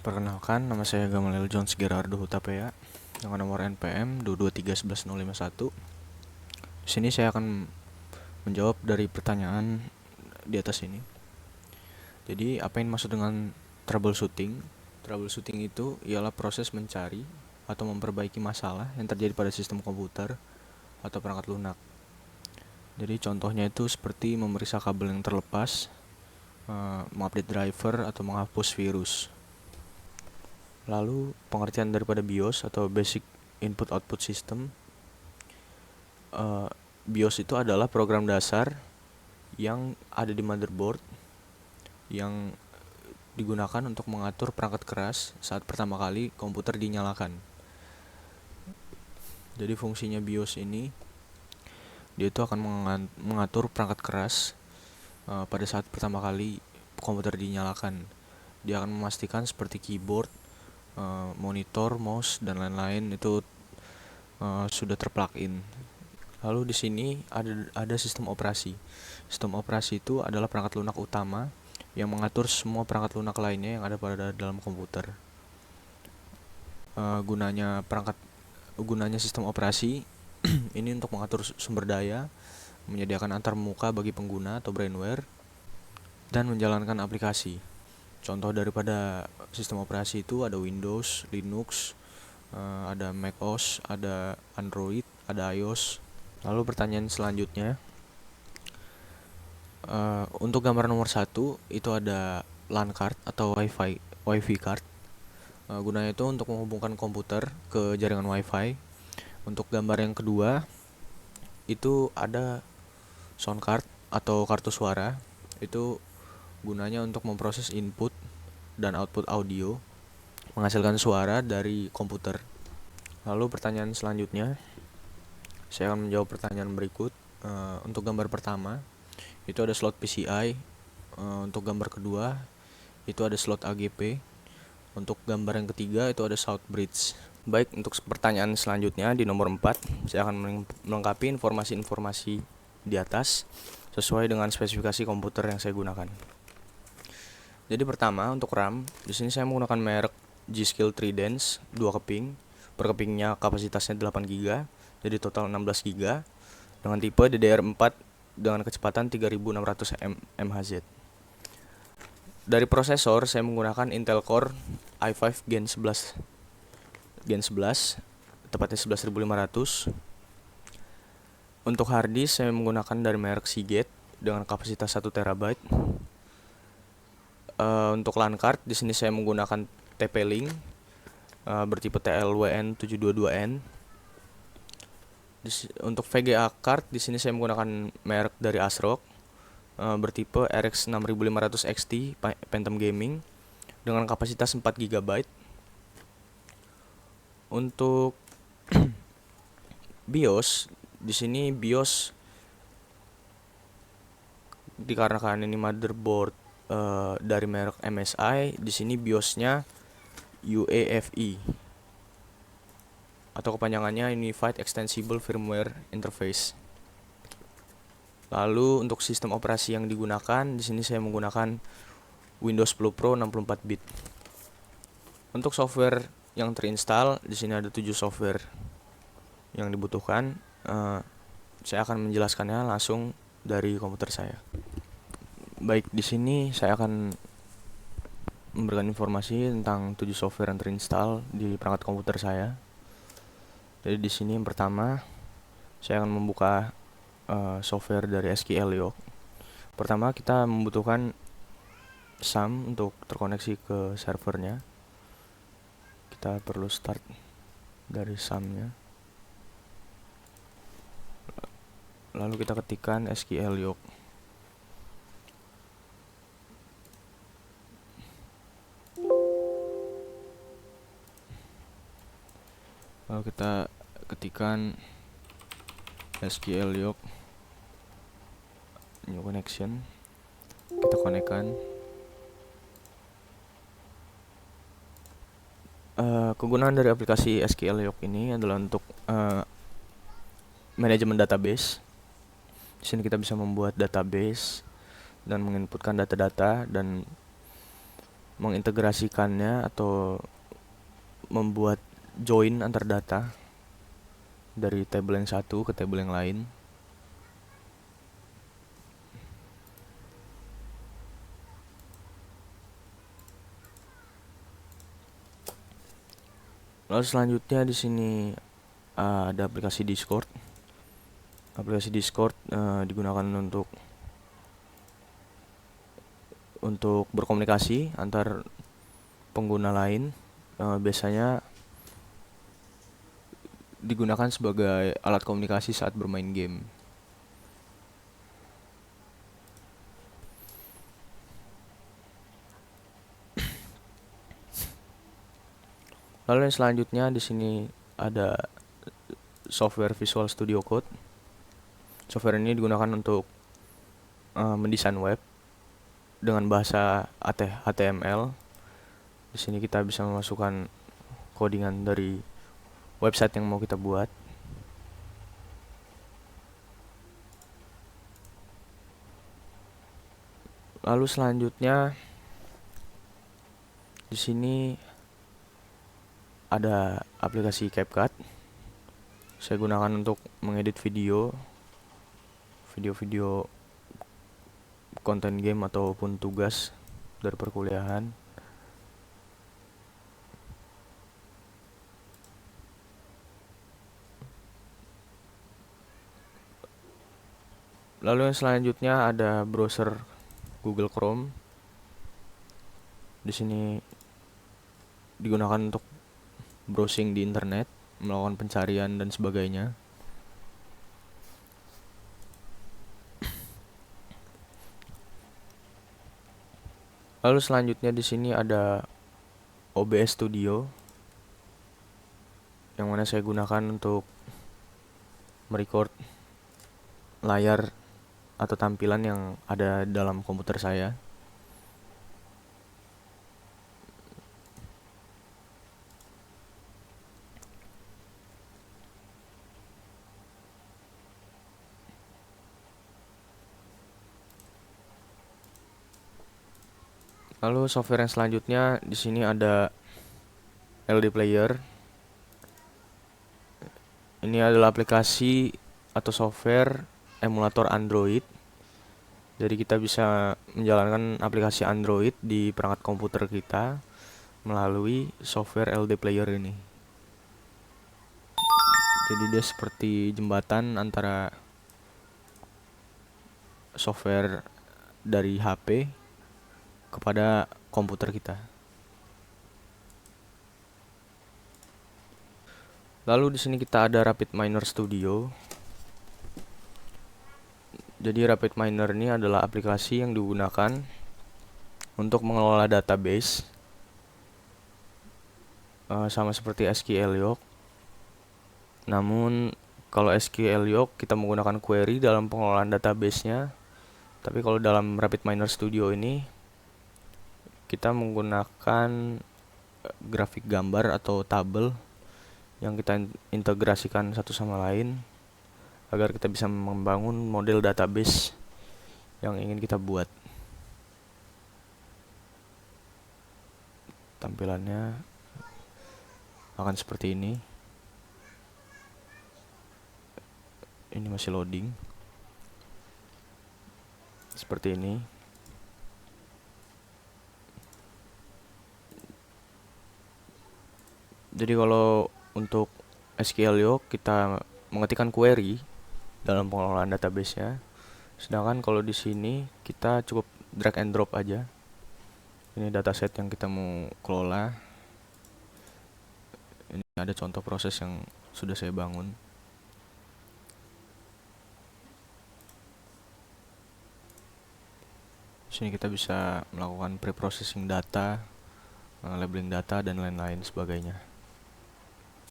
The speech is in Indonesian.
Perkenalkan, nama saya Gamaliel Jones Gerardo Hutapea dengan nomor NPM 2231101. Di sini saya akan menjawab dari pertanyaan di atas ini. Jadi, apa yang dimaksud dengan troubleshooting? Troubleshooting itu ialah proses mencari atau memperbaiki masalah yang terjadi pada sistem komputer atau perangkat lunak. Jadi, contohnya itu seperti memeriksa kabel yang terlepas, mengupdate driver, atau menghapus virus. Lalu pengertian daripada BIOS atau Basic Input Output System. BIOS itu adalah program dasar yang ada di motherboard yang digunakan untuk mengatur perangkat keras saat pertama kali komputer dinyalakan. Jadi fungsinya BIOS ini, dia itu akan mengatur perangkat keras pada saat pertama kali komputer dinyalakan. Dia akan memastikan seperti keyboard, monitor, mouse, dan lain-lain itu sudah terplug-in. Lalu di sini ada sistem operasi. Sistem operasi itu adalah perangkat lunak utama yang mengatur semua perangkat lunak lainnya yang ada pada dalam komputer. Gunanya sistem operasi ini untuk mengatur sumber daya, menyediakan antarmuka bagi pengguna atau brainware, dan menjalankan aplikasi. Contoh daripada sistem operasi itu ada Windows, Linux, ada macOS, ada Android, ada iOS. Lalu pertanyaan selanjutnya, untuk gambar nomor 1 itu ada LAN card atau WiFi card. Gunanya itu untuk menghubungkan komputer ke jaringan WiFi. Untuk gambar yang kedua itu ada sound card atau kartu suara. Itu gunanya untuk memproses input dan output audio, menghasilkan suara dari komputer. Lalu pertanyaan selanjutnya, saya akan menjawab pertanyaan berikut. Untuk gambar pertama itu ada slot PCI. Untuk gambar kedua itu ada slot AGP. Untuk gambar yang ketiga itu ada South Bridge. Baik, untuk pertanyaan selanjutnya di nomor 4, saya akan melengkapi informasi-informasi di atas sesuai dengan spesifikasi komputer yang saya gunakan. Jadi pertama, untuk RAM, di sini saya menggunakan merek G-Skill Trident 2 keping. Per kepingnya kapasitasnya 8 GB, jadi total 16 GB dengan tipe DDR4 dengan kecepatan 3600 MHz. Dari prosesor saya menggunakan Intel Core i5 Gen 11, tepatnya 11500. Untuk hard disk saya menggunakan dari merek Seagate dengan kapasitas 1 TB. Untuk LAN card di sini saya menggunakan TP-Link bertipe TLWN722N. Untuk VGA card di sini saya menggunakan merek dari ASRock bertipe RX 6500 XT Phantom Gaming dengan kapasitas 4 GB. Untuk BIOS, di sini BIOS dikarenakan ini motherboard dari merek MSI, di sini BIOS-nya UEFI atau kepanjangannya Unified Extensible Firmware Interface. Lalu untuk sistem operasi yang digunakan, di sini saya menggunakan Windows 10 Pro 64 bit. Untuk software yang terinstall, di sini ada 7 software yang dibutuhkan. Saya akan menjelaskannya langsung dari komputer saya. Baik, di sini saya akan memberikan informasi tentang 7 software yang terinstall di perangkat komputer saya. Jadi di sini yang pertama, saya akan membuka software dari SQLIO. Pertama kita membutuhkan SAM untuk terkoneksi ke servernya. Kita perlu start dari SAM-nya. Lalu kita ketikkan SQLIO. Lalu kita ketikkan SQLIO new connection, kita konekkan. Kegunaan dari aplikasi SQLIO ini adalah untuk manajemen database. Di sini kita bisa membuat database dan menginputkan data-data dan mengintegrasikannya atau membuat join antar data dari tabel yang satu ke tabel yang lain. Lalu selanjutnya di sini ada aplikasi Discord. Aplikasi Discord digunakan untuk berkomunikasi antar pengguna lain. Biasanya digunakan sebagai alat komunikasi saat bermain game. Lalu yang selanjutnya di sini ada software Visual Studio Code. Software ini digunakan untuk mendesain web dengan bahasa HTML. Di sini kita bisa memasukkan codingan dari website yang mau kita buat. Lalu selanjutnya di sini ada aplikasi CapCut. Saya gunakan untuk mengedit video konten game ataupun tugas dari perkuliahan. Lalu yang selanjutnya ada browser Google Chrome. Di sini digunakan untuk browsing di internet, melakukan pencarian dan sebagainya. Lalu selanjutnya di sini ada OBS Studio, yang mana saya gunakan untuk merecord layar atau tampilan yang ada dalam komputer saya. Lalu software yang selanjutnya di sini ada LD Player. Ini adalah aplikasi atau software emulator Android. Jadi kita bisa menjalankan aplikasi Android di perangkat komputer kita melalui software LD Player ini. Jadi dia seperti jembatan antara software dari HP kepada komputer kita. Lalu di sini kita ada RapidMiner Studio. Jadi RapidMiner ini adalah aplikasi yang digunakan untuk mengelola database, sama seperti SQLiOC. Namun kalau SQLiOC kita menggunakan query dalam pengelolaan database-nya, tapi kalau dalam RapidMiner Studio ini kita menggunakan grafik gambar atau tabel yang kita integrasikan satu sama lain agar kita bisa membangun model database yang ingin kita buat. Tampilannya akan seperti ini. Ini masih loading. Seperti ini. Jadi kalau untuk SQLiOC kita mengetikkan query dalam pengelolaan database-nya. Sedangkan kalau di sini kita cukup drag and drop aja. Ini dataset yang kita mau kelola. Ini ada contoh proses yang sudah saya bangun. Di sini kita bisa melakukan pre-processing data, labeling data dan lain-lain sebagainya.